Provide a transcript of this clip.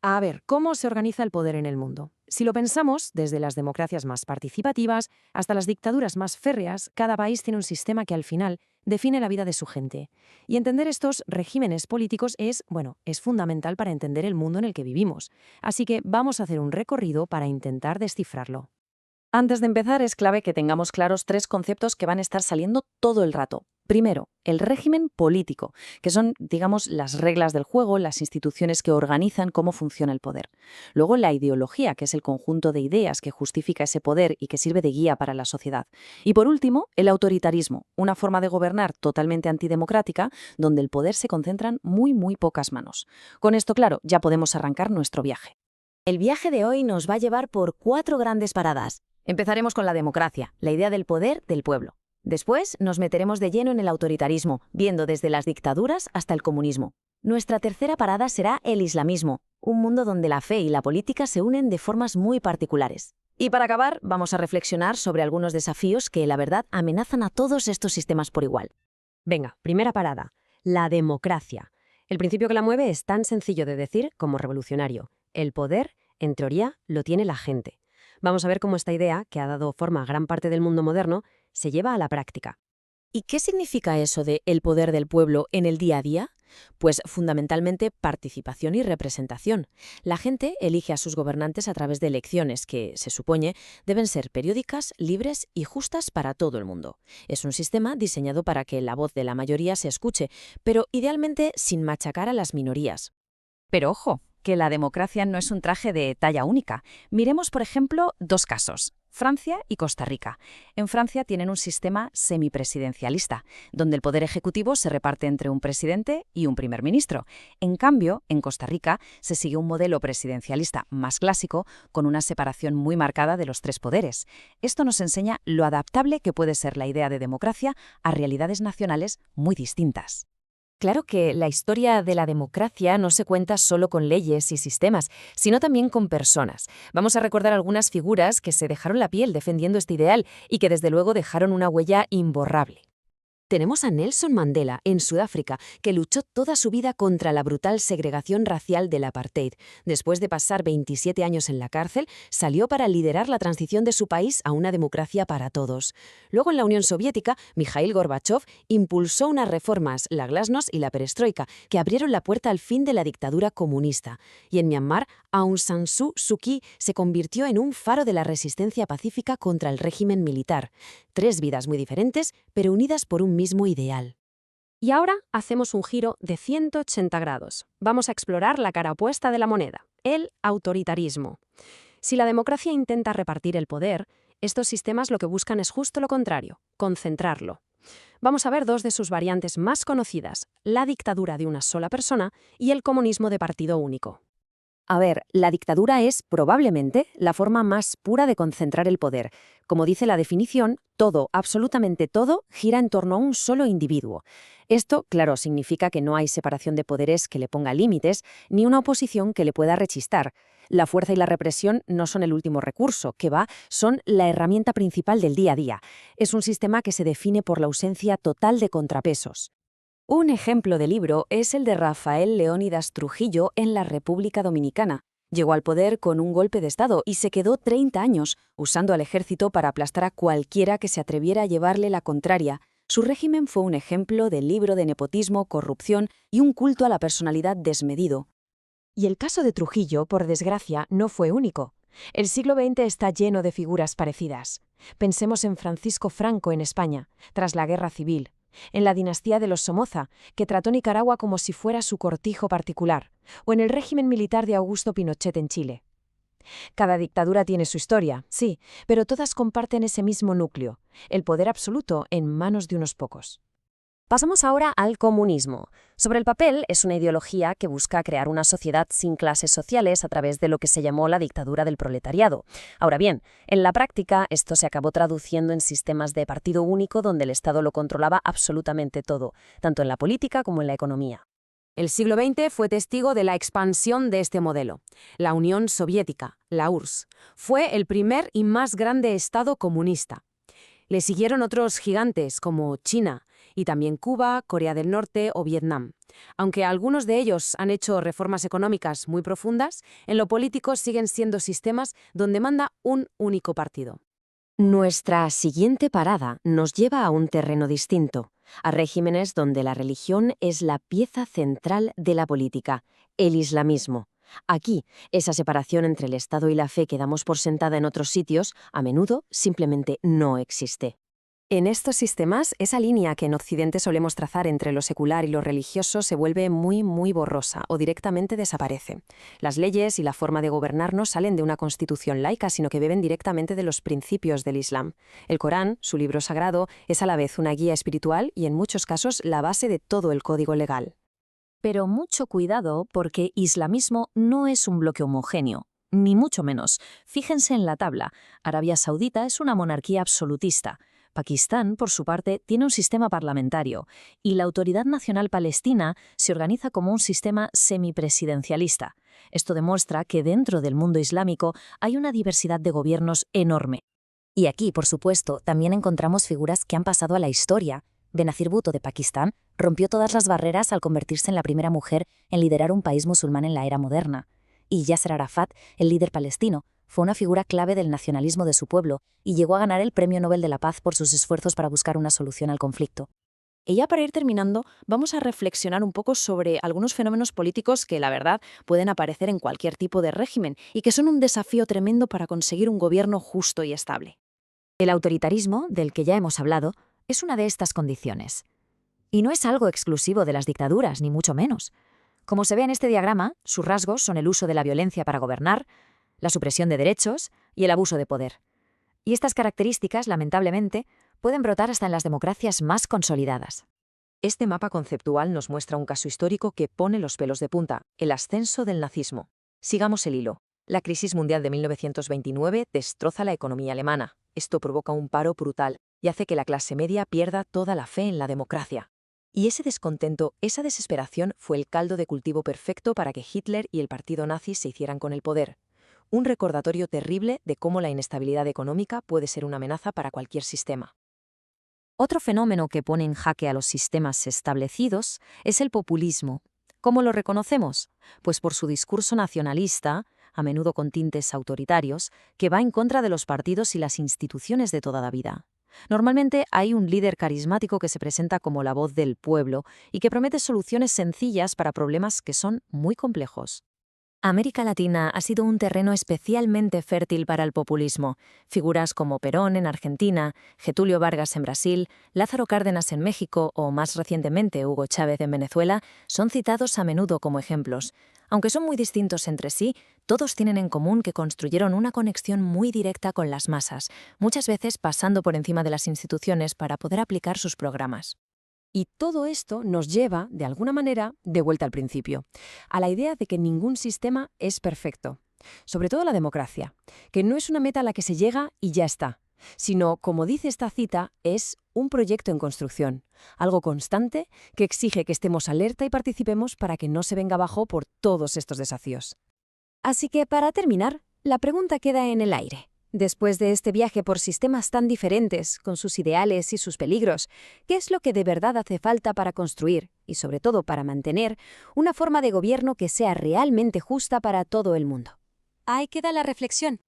A ver, ¿cómo se organiza el poder en el mundo? Si lo pensamos, desde las democracias más participativas hasta las dictaduras más férreas, cada país tiene un sistema que al final define la vida de su gente. Y entender estos regímenes políticos es fundamental para entender el mundo en el que vivimos. Así que vamos a hacer un recorrido para intentar descifrarlo. Antes de empezar, es clave que tengamos claros tres conceptos que van a estar saliendo todo el rato. Primero, el régimen político, que son, digamos, las reglas del juego, las instituciones que organizan cómo funciona el poder. Luego, la ideología, que es el conjunto de ideas que justifica ese poder y que sirve de guía para la sociedad. Y por último, el autoritarismo, una forma de gobernar totalmente antidemocrática, donde el poder se concentra en muy pocas manos. Con esto, claro, ya podemos arrancar nuestro viaje. El viaje de hoy nos va a llevar por 4 grandes paradas. Empezaremos con la democracia, la idea del poder del pueblo. Después nos meteremos de lleno en el autoritarismo, viendo desde las dictaduras hasta el comunismo. Nuestra tercera parada será el islamismo, un mundo donde la fe y la política se unen de formas muy particulares. Y para acabar, vamos a reflexionar sobre algunos desafíos que, la verdad, amenazan a todos estos sistemas por igual. Venga, primera parada, la democracia. El principio que la mueve es tan sencillo de decir como revolucionario. El poder, en teoría, lo tiene la gente. Vamos a ver cómo esta idea, que ha dado forma a gran parte del mundo moderno, se lleva a la práctica. ¿Y qué significa eso de el poder del pueblo en el día a día? Pues fundamentalmente participación y representación. La gente elige a sus gobernantes a través de elecciones que, se supone, deben ser periódicas, libres y justas para todo el mundo. Es un sistema diseñado para que la voz de la mayoría se escuche, pero idealmente sin machacar a las minorías. Pero ojo, que la democracia no es un traje de talla única. Miremos, por ejemplo, dos casos: Francia y Costa Rica. En Francia tienen un sistema semipresidencialista, donde el poder ejecutivo se reparte entre un presidente y un primer ministro. En cambio, en Costa Rica se sigue un modelo presidencialista más clásico, con una separación muy marcada de los tres poderes. Esto nos enseña lo adaptable que puede ser la idea de democracia a realidades nacionales muy distintas. Claro que la historia de la democracia no se cuenta solo con leyes y sistemas, sino también con personas. Vamos a recordar algunas figuras que se dejaron la piel defendiendo este ideal y que desde luego dejaron una huella imborrable. Tenemos a Nelson Mandela, en Sudáfrica, que luchó toda su vida contra la brutal segregación racial del apartheid. Después de pasar 27 años en la cárcel, salió para liderar la transición de su país a una democracia para todos. Luego, en la Unión Soviética, Mikhail Gorbachev impulsó unas reformas, la glasnost y la perestroika, que abrieron la puerta al fin de la dictadura comunista. Y en Myanmar, Aung San Suu Kyi se convirtió en un faro de la resistencia pacífica contra el régimen militar. 3 vidas muy diferentes, pero unidas por un mismo ideal. Y ahora hacemos un giro de 180 grados. Vamos a explorar la cara opuesta de la moneda, el autoritarismo. Si la democracia intenta repartir el poder, estos sistemas lo que buscan es justo lo contrario, concentrarlo. Vamos a ver 2 de sus variantes más conocidas, la dictadura de una sola persona y el comunismo de partido único. A ver, la dictadura es, probablemente, la forma más pura de concentrar el poder. Como dice la definición, todo, absolutamente todo, gira en torno a un solo individuo. Esto, claro, significa que no hay separación de poderes que le ponga límites, ni una oposición que le pueda rechistar. La fuerza y la represión no son el último recurso, son la herramienta principal del día a día. Es un sistema que se define por la ausencia total de contrapesos. Un ejemplo de libro es el de Rafael Leónidas Trujillo en la República Dominicana. Llegó al poder con un golpe de Estado y se quedó 30 años, usando al ejército para aplastar a cualquiera que se atreviera a llevarle la contraria. Su régimen fue un ejemplo de libro de nepotismo, corrupción y un culto a la personalidad desmedido. Y el caso de Trujillo, por desgracia, no fue único. El siglo XX está lleno de figuras parecidas. Pensemos en Francisco Franco en España, tras la Guerra Civil, en la dinastía de los Somoza, que trató Nicaragua como si fuera su cortijo particular, o en el régimen militar de Augusto Pinochet en Chile. Cada dictadura tiene su historia, sí, pero todas comparten ese mismo núcleo, el poder absoluto en manos de unos pocos. Pasamos ahora al comunismo. Sobre el papel, es una ideología que busca crear una sociedad sin clases sociales a través de lo que se llamó la dictadura del proletariado. Ahora bien, en la práctica, esto se acabó traduciendo en sistemas de partido único donde el Estado lo controlaba absolutamente todo, tanto en la política como en la economía. El siglo XX fue testigo de la expansión de este modelo. La Unión Soviética, la URSS, fue el primer y más grande Estado comunista. Le siguieron otros gigantes como China, y también Cuba, Corea del Norte o Vietnam. Aunque algunos de ellos han hecho reformas económicas muy profundas, en lo político siguen siendo sistemas donde manda un único partido. Nuestra siguiente parada nos lleva a un terreno distinto, a regímenes donde la religión es la pieza central de la política, el islamismo. Aquí, esa separación entre el Estado y la fe que damos por sentada en otros sitios, a menudo simplemente no existe. En estos sistemas, esa línea que en Occidente solemos trazar entre lo secular y lo religioso se vuelve muy borrosa o directamente desaparece. Las leyes y la forma de gobernar no salen de una constitución laica, sino que beben directamente de los principios del Islam. El Corán, su libro sagrado, es a la vez una guía espiritual y en muchos casos la base de todo el código legal. Pero mucho cuidado porque islamismo no es un bloque homogéneo, ni mucho menos. Fíjense en la tabla. Arabia Saudita es una monarquía absolutista. Pakistán, por su parte, tiene un sistema parlamentario y la Autoridad Nacional Palestina se organiza como un sistema semipresidencialista. Esto demuestra que dentro del mundo islámico hay una diversidad de gobiernos enorme. Y aquí, por supuesto, también encontramos figuras que han pasado a la historia. Benazir Bhutto de Pakistán rompió todas las barreras al convertirse en la primera mujer en liderar un país musulmán en la era moderna. Y Yasser Arafat, el líder palestino, fue una figura clave del nacionalismo de su pueblo y llegó a ganar el Premio Nobel de la Paz por sus esfuerzos para buscar una solución al conflicto. Y ya para ir terminando, vamos a reflexionar un poco sobre algunos fenómenos políticos que, la verdad, pueden aparecer en cualquier tipo de régimen y que son un desafío tremendo para conseguir un gobierno justo y estable. El autoritarismo, del que ya hemos hablado, es una de estas condiciones. Y no es algo exclusivo de las dictaduras, ni mucho menos. Como se ve en este diagrama, sus rasgos son el uso de la violencia para gobernar, la supresión de derechos y el abuso de poder. Y estas características, lamentablemente, pueden brotar hasta en las democracias más consolidadas. Este mapa conceptual nos muestra un caso histórico que pone los pelos de punta, el ascenso del nazismo. Sigamos el hilo. La crisis mundial de 1929 destroza la economía alemana. Esto provoca un paro brutal y hace que la clase media pierda toda la fe en la democracia. Y ese descontento, esa desesperación fue el caldo de cultivo perfecto para que Hitler y el partido nazi se hicieran con el poder. Un recordatorio terrible de cómo la inestabilidad económica puede ser una amenaza para cualquier sistema. Otro fenómeno que pone en jaque a los sistemas establecidos es el populismo. ¿Cómo lo reconocemos? Pues por su discurso nacionalista, a menudo con tintes autoritarios, que va en contra de los partidos y las instituciones de toda la vida. Normalmente hay un líder carismático que se presenta como la voz del pueblo y que promete soluciones sencillas para problemas que son muy complejos. América Latina ha sido un terreno especialmente fértil para el populismo. Figuras como Perón en Argentina, Getúlio Vargas en Brasil, Lázaro Cárdenas en México o, más recientemente, Hugo Chávez en Venezuela son citados a menudo como ejemplos. Aunque son muy distintos entre sí, todos tienen en común que construyeron una conexión muy directa con las masas, muchas veces pasando por encima de las instituciones para poder aplicar sus programas. Y todo esto nos lleva, de alguna manera, de vuelta al principio, a la idea de que ningún sistema es perfecto. Sobre todo la democracia, que no es una meta a la que se llega y ya está, sino, como dice esta cita, es un proyecto en construcción, algo constante que exige que estemos alerta y participemos para que no se venga abajo por todos estos desafíos. Así que, para terminar, la pregunta queda en el aire. Después de este viaje por sistemas tan diferentes, con sus ideales y sus peligros, ¿qué es lo que de verdad hace falta para construir, y sobre todo para mantener, una forma de gobierno que sea realmente justa para todo el mundo? Ahí queda la reflexión.